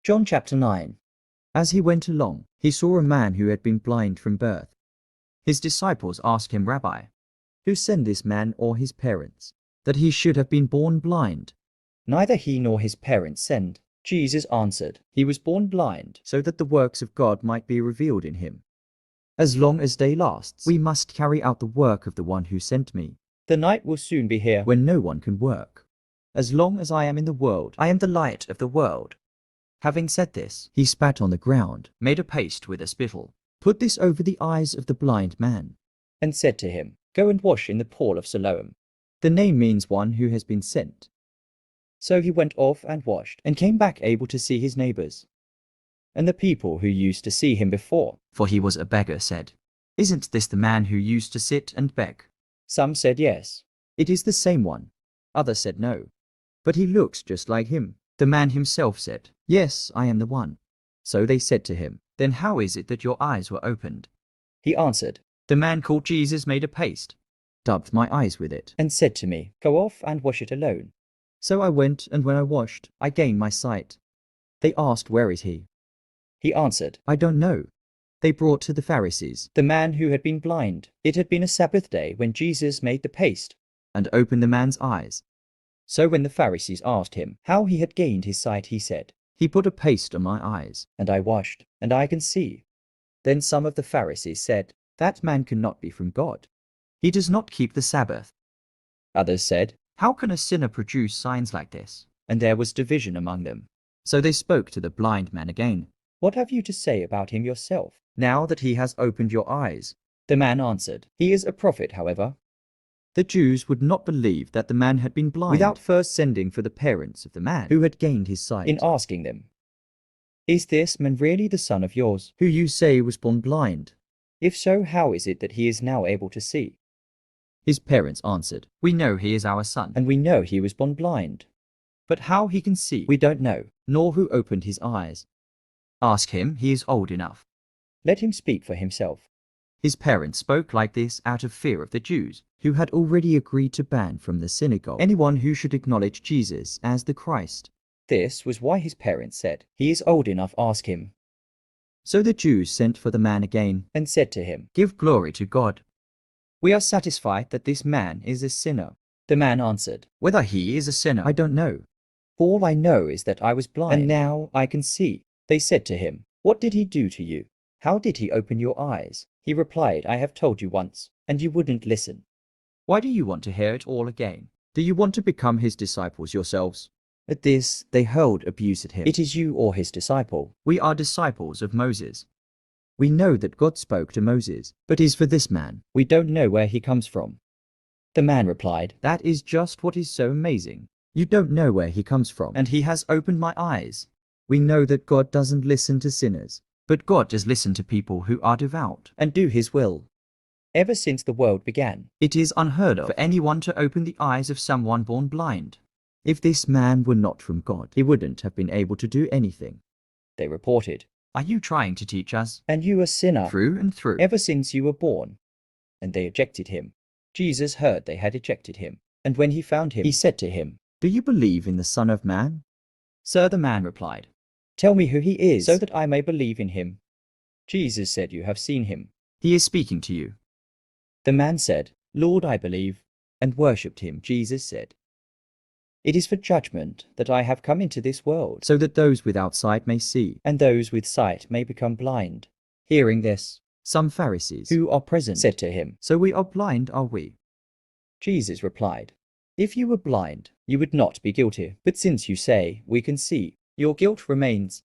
John chapter 9. As he went along, he saw a man who had been blind from birth. His disciples asked him, Rabbi, who sent this man or his parents, that he should have been born blind? Neither he nor his parents sinned. Jesus answered, He was born blind, so that the works of God might be revealed in him. As long as day lasts, we must carry out the work of the one who sent me. The night will soon be here, when no one can work. As long as I am in the world, I am the light of the world. Having said this, he spat on the ground, made a paste with a spittle, put this over the eyes of the blind man, and said to him, Go and wash in the Pool of Siloam. The name means one who has been sent. So he went off and washed, and came back able to see his neighbors. And the people who used to see him before, for he was a beggar, said, Isn't this the man who used to sit and beg? Some said, Yes, it is the same one. Others said, No, but he looks just like him. The man himself said, Yes, I am the one. So they said to him, Then how is it that your eyes were opened? He answered, The man called Jesus made a paste, dabbed my eyes with it, and said to me, Go off and wash it alone. So I went, and when I washed, I gained my sight. They asked, Where is he? He answered, I don't know. They brought to the Pharisees the man who had been blind. It had been a Sabbath day when Jesus made the paste and opened the man's eyes. So when the Pharisees asked him how he had gained his sight, he said, He put a paste on my eyes, and I washed, and I can see. Then some of the Pharisees said, That man cannot be from God. He does not keep the Sabbath. Others said, How can a sinner produce signs like this? And there was division among them. So they spoke to the blind man again. What have you to say about him yourself, now that he has opened your eyes? The man answered, He is a prophet, however. The Jews would not believe that the man had been blind without first sending for the parents of the man who had gained his sight, in asking them, Is this man really the son of yours, who you say was born blind? If so, how is it that he is now able to see? His parents answered, We know he is our son, and we know he was born blind. But how he can see, we don't know, nor who opened his eyes. Ask him, he is old enough. Let him speak for himself. His parents spoke like this out of fear of the Jews, who had already agreed to ban from the synagogue anyone who should acknowledge Jesus as the Christ. This was why his parents said, He is old enough, ask him. So the Jews sent for the man again, and said to him, Give glory to God. We are satisfied that this man is a sinner. The man answered, Whether he is a sinner, I don't know. All I know is that I was blind, and now I can see. They said to him, What did he do to you? How did he open your eyes? He replied, I have told you once, and you wouldn't listen. Why do you want to hear it all again? Do you want to become his disciples yourselves? At this, they hurled abuse at him. It is you or his disciple. We are disciples of Moses. We know that God spoke to Moses, but as for this man, we don't know where he comes from. The man replied, That is just what is so amazing. You don't know where he comes from, and he has opened my eyes. We know that God doesn't listen to sinners, but God does listen to people who are devout and do his will. Ever since the world began, it is unheard of for anyone to open the eyes of someone born blind. If this man were not from God, he wouldn't have been able to do anything. They reported, Are you trying to teach us? And you a sinner through and through, ever since you were born. And they ejected him. Jesus heard they had ejected him, and when he found him, he said to him, Do you believe in the Son of Man? Sir, the man replied, Tell me who he is, so that I may believe in him. Jesus said, You have seen him. He is speaking to you. The man said, Lord, I believe, and worshipped him. Jesus said, It is for judgment that I have come into this world, so that those without sight may see, and those with sight may become blind. Hearing this, some Pharisees who are present said to him, So we are blind, are we? Jesus replied, If you were blind, you would not be guilty. But since you say, We can see, your guilt remains.